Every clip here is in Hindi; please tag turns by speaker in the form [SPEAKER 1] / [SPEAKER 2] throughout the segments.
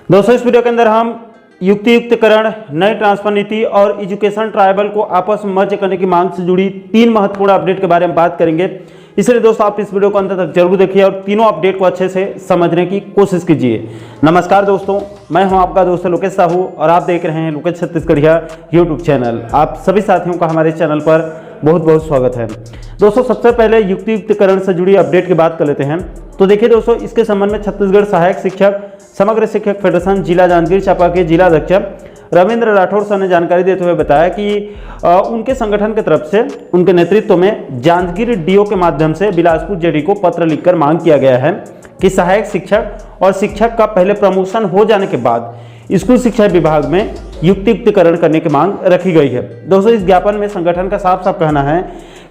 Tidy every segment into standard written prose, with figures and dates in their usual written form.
[SPEAKER 1] दोस्तों इस वीडियो के अंदर हम युक्तियुक्तकरण, नई ट्रांसफर नीति और एजुकेशन ट्राइबल को आपस में मर्ज करने की मांग से जुड़ी 3 महत्वपूर्ण अपडेट के बारे में बात करेंगे। इसलिए दोस्तों आप इस वीडियो को अंत तक जरूर देखिए और तीनों अपडेट को अच्छे से समझने की कोशिश कीजिए। नमस्कार दोस्तों, मैं हूं आपका दोस्त लोकेश साहू और आप देख रहे हैं लोकेश छत्तीसगढ़िया यूट्यूब चैनल। आप सभी साथियों का हमारे चैनल पर बहुत बहुत स्वागत है। दोस्तों सबसे पहले युक्तियुक्तकरण से जुड़ी अपडेट की बात कर लेते हैं। तो देखिए दोस्तों, इसके संबंध में छत्तीसगढ़ सहायक शिक्षक समग्र शिक्षक फेडरेशन जिला जांजगीर चांपा के जिला अध्यक्ष रविंद्र राठौड़ सर ने जानकारी देते हुए बताया कि उनके संगठन की तरफ से उनके नेतृत्व में जांजगीर डीओ के माध्यम से बिलासपुर जेडी को पत्र लिखकर मांग किया गया है कि सहायक शिक्षक और शिक्षक का पहले प्रमोशन हो जाने के बाद स्कूल शिक्षा विभाग में युक्तियुक्तकरण करने की मांग रखी गई है। दोस्तों इस ज्ञापन में संगठन का साफ साफ कहना है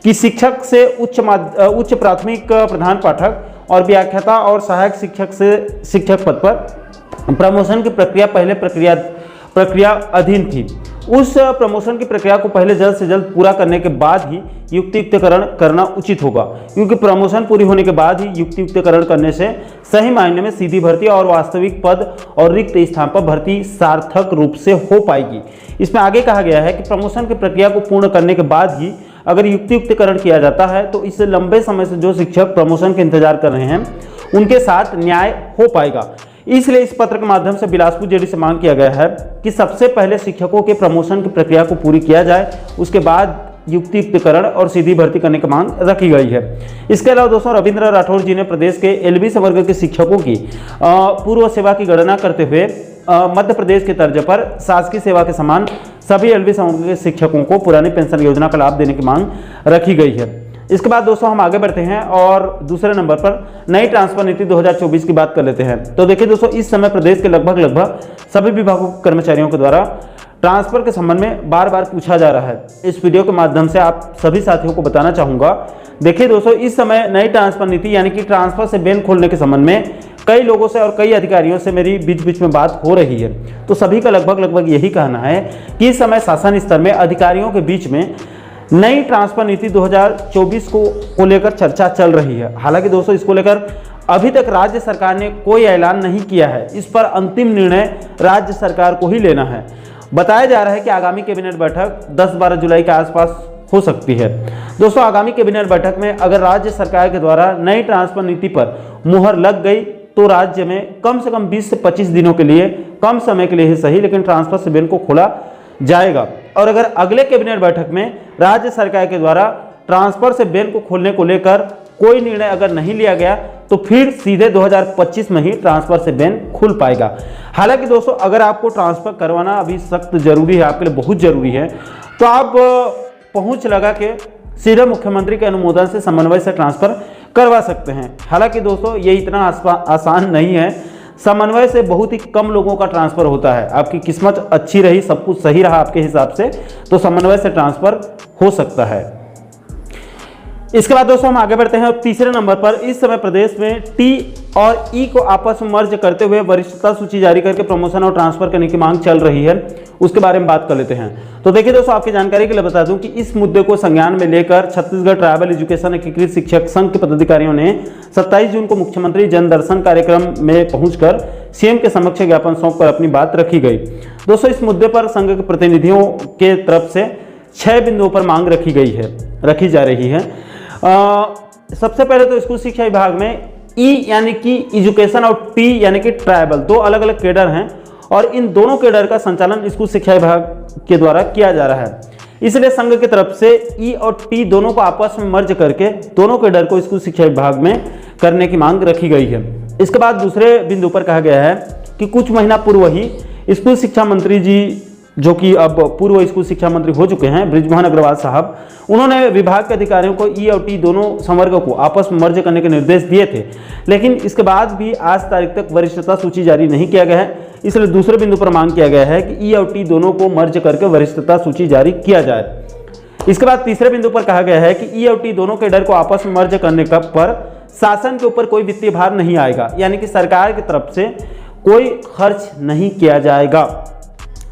[SPEAKER 1] कि शिक्षक से उच्च प्राथमिक प्रधान पाठक और व्याख्याता और सहायक शिक्षक से शिक्षक पद पर प्रमोशन की प्रक्रिया पहले प्रक्रिया अधीन थी। उस प्रमोशन की प्रक्रिया को पहले जल्द से जल्द पूरा करने के बाद ही युक्तियुक्तकरण करना उचित होगा, क्योंकि प्रमोशन पूरी होने के बाद ही युक्तियुक्तकरण करने से सही मायने में सीधी भर्ती और वास्तविक पद और रिक्त स्थान पर भर्ती सार्थक रूप से हो पाएगी। इसमें आगे कहा गया है कि प्रमोशन की प्रक्रिया को पूर्ण करने के बाद ही अगर युक्तियुक्तकरण किया जाता है तो इससे लंबे समय से जो शिक्षक प्रमोशन के इंतजार कर रहे हैं उनके साथ न्याय हो पाएगा। इसलिए इस पत्र के माध्यम से बिलासपुर जेडी से मांग किया गया है कि सबसे पहले शिक्षकों के प्रमोशन की प्रक्रिया को पूरी किया जाए, उसके बाद युक्तियुक्तकरण और सीधी भर्ती करने की मांग रखी गई है। इसके अलावा दोस्तों रविंद्र राठौड़ जी ने प्रदेश के एलबी संवर्ग के शिक्षकों की पूर्व सेवा की गणना करते हुए मध्य प्रदेश के तर्ज पर शासकीय सेवा के समान सभी एलबी संवर्ग के शिक्षकों को पुरानी पेंशन योजना का लाभ देने की मांग रखी गई है। इसके बाद दोस्तों हम आगे बढ़ते हैं और दूसरे नंबर पर नई ट्रांसफर नीति 2024 की बात कर लेते हैं। तो देखिए दोस्तों, इस समय प्रदेश के लगभग सभी विभागों के कर्मचारियों के द्वारा ट्रांसफर के संबंध में बार बार पूछा जा रहा है। इस वीडियो के माध्यम से आप सभी साथियों को बताना चाहूँगा। देखिए दोस्तों, इस समय नई ट्रांसफर नीति यानी कि ट्रांसफर से बेन खोलने के संबंध में कई लोगों से और कई अधिकारियों से मेरी बीच में बात हो रही है। तो सभी का लगभग यही कहना है कि इस समय शासन स्तर में अधिकारियों के बीच में नई ट्रांसफर नीति 2024 को लेकर चर्चा चल रही है। हालांकि दोस्तों इसको लेकर अभी तक राज्य सरकार ने कोई ऐलान नहीं किया है। इस पर अंतिम निर्णय राज्य सरकार को ही लेना है। बताया जा रहा है कि आगामी कैबिनेट बैठक 10-12 जुलाई के आसपास हो सकती है। दोस्तों आगामी कैबिनेट बैठक में अगर राज्य सरकार के द्वारा नई ट्रांसफर नीति पर मुहर लग गई तो राज्य में कम से कम 20 से 25 दिनों के लिए, कम समय के लिए ही सही, लेकिन ट्रांसफर से बेन को खोला जाएगा। और अगर अगले कैबिनेट बैठक में राज्य सरकार के द्वारा ट्रांसफर से बेन को खोलने को लेकर कोई निर्णय अगर नहीं लिया गया तो फिर सीधे 2025 में ही ट्रांसफर से बेन खुल पाएगा। हालांकि दोस्तों अगर आपको ट्रांसफर करवाना अभी सख्त जरूरी है, आपके लिए बहुत जरूरी है, तो आप पहुंच लगा के सीधे मुख्यमंत्री के अनुमोदन से समन्वय से ट्रांसफर करवा सकते हैं। हालांकि दोस्तों ये इतना आसान नहीं है। समन्वय से बहुत ही कम लोगों का ट्रांसफर होता है। आपकी किस्मत अच्छी रही, सब कुछ सही रहा आपके हिसाब से, तो समन्वय से ट्रांसफर हो सकता है। इसके बाद दोस्तों हम आगे बढ़ते हैं और तीसरे नंबर पर इस समय प्रदेश में टी और ई को आपस में मर्ज करते हुए वरिष्ठता सूची जारी करके प्रमोशन और ट्रांसफर करने की मांग चल रही है। उसके बारे में बात कर लेते हैं। तो देखिए दोस्तों, आपकी जानकारी के लिए बता दूं कि इस मुद्दे को संज्ञान में लेकर छत्तीसगढ़ ट्राइबल एजुकेशन एकीकृत शिक्षक संघ के पदाधिकारियों ने 27 जून को मुख्यमंत्री जन दर्शन कार्यक्रम में पहुंचकर सीएम के समक्ष ज्ञापन सौंपकर अपनी बात रखी गई। दोस्तों इस मुद्दे पर संघ के प्रतिनिधियों के तरफ से 6 बिंदुओं पर मांग रखी जा रही है। सबसे पहले तो स्कूल शिक्षा विभाग में ई यानी कि एजुकेशन और टी यानी कि ट्राइबल, 2 अलग अलग कैडर हैं और इन दोनों कैडर का संचालन स्कूल शिक्षा विभाग के द्वारा किया जा रहा है। इसलिए संघ की तरफ से ई और टी दोनों को आपस में मर्ज करके दोनों कैडर को स्कूल शिक्षा विभाग में करने की मांग रखी गई है। इसके बाद दूसरे बिंदु पर कहा गया है कि कुछ महीना पूर्व ही स्कूल शिक्षा मंत्री जी, जो कि अब पूर्व स्कूल शिक्षा मंत्री हो चुके हैं, बृजमोहन अग्रवाल साहब, उन्होंने विभाग के अधिकारियों को ई और टी दोनों संवर्गों को आपस में मर्ज करने के निर्देश दिए थे, लेकिन इसके बाद भी आज तारीख तक वरिष्ठता सूची जारी नहीं किया गया है। इसलिए दूसरे बिंदु पर मांग किया गया है कि ई और टी दोनों को मर्ज करके वरिष्ठता सूची जारी किया जाए। इसके बाद तीसरे बिंदु पर कहा गया है कि ई और टी दोनों कैडर को आपस में मर्ज करने पर शासन के ऊपर कोई वित्तीय भार नहीं आएगा, यानी कि सरकार की तरफ से कोई खर्च नहीं किया जाएगा।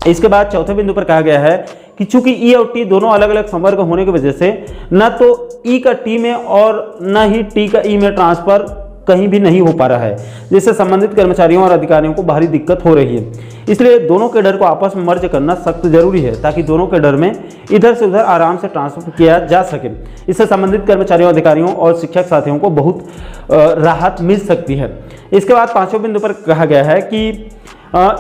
[SPEAKER 1] इसके बाद चौथे बिंदु पर कहा गया है कि चूंकि ई और टी दोनों अलग अलग संवर्ग होने की वजह से न तो ई का टी में और न ही टी का ई में ट्रांसफर कहीं भी नहीं हो पा रहा है, जिससे संबंधित कर्मचारियों और अधिकारियों को भारी दिक्कत हो रही है। इसलिए दोनों कैडर को आपस में मर्ज करना सख्त जरूरी है, ताकि दोनों कैडर में इधर से उधर आराम से ट्रांसफर किया जा सके। इससे संबंधित कर्मचारियों, अधिकारियों और शिक्षक साथियों को बहुत राहत मिल सकती है। इसके बाद 5वें बिंदु पर कहा गया है कि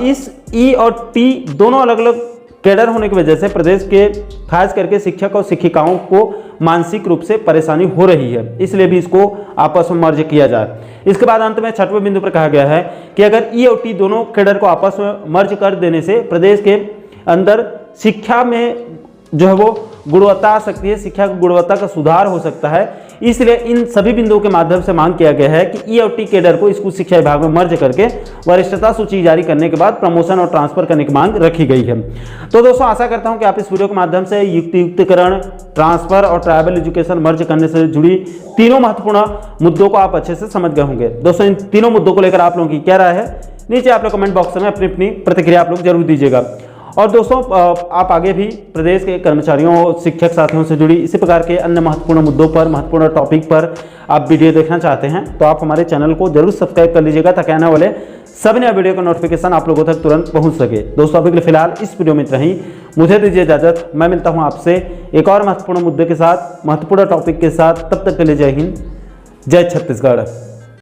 [SPEAKER 1] इस ई और टी दोनों अलग अलग कैडर होने की वजह से प्रदेश के खास करके शिक्षक और शिक्षिकाओं को मानसिक रूप से परेशानी हो रही है, इसलिए भी इसको आपस में मर्ज किया जाए। इसके बाद अंत में 6वें बिंदु पर कहा गया है कि अगर ई और टी दोनों कैडर को आपस में मर्ज कर देने से प्रदेश के अंदर शिक्षा में जो है वो गुणवत्ता आ सकती है, शिक्षा की गुणवत्ता का सुधार हो सकता है। इसलिए इन सभी बिंदुओं के माध्यम से मांग किया गया है कि ई और टी कैडर को स्कूल शिक्षा विभाग में मर्ज करके वरिष्ठता सूची जारी करने के बाद प्रमोशन और ट्रांसफर करने की मांग रखी गई है। तो दोस्तों आशा करता हूं कि आप इस वीडियो के माध्यम से युक्तिकरण, ट्रांसफर और ट्राइबल एजुकेशन मर्ज करने से जुड़ी तीनों महत्वपूर्ण मुद्दों को आप अच्छे से समझ गए होंगे। दोस्तों इन तीनों मुद्दों को लेकर आप लोगों की क्या राय है, नीचे आप लोग कमेंट बॉक्स में अपनी अपनी प्रतिक्रिया आप लोग जरूर दीजिएगा। और दोस्तों आप आगे भी प्रदेश के कर्मचारियों और शिक्षक साथियों से जुड़ी इसी प्रकार के अन्य महत्वपूर्ण मुद्दों पर, महत्वपूर्ण टॉपिक पर आप वीडियो देखना चाहते हैं तो आप हमारे चैनल को जरूर सब्सक्राइब कर लीजिएगा, ताकि आने वाले सभी नए वीडियो का नोटिफिकेशन आप लोगों तक तुरंत पहुंच सके। दोस्तों अभी के लिए फिलहाल इस वीडियो में इतना ही, मुझे दीजिए इजाजत। मैं मिलता हूं आपसे एक और महत्वपूर्ण मुद्दे के साथ, महत्वपूर्ण टॉपिक के साथ। तब तक के लिए जय हिंद, जय छत्तीसगढ़।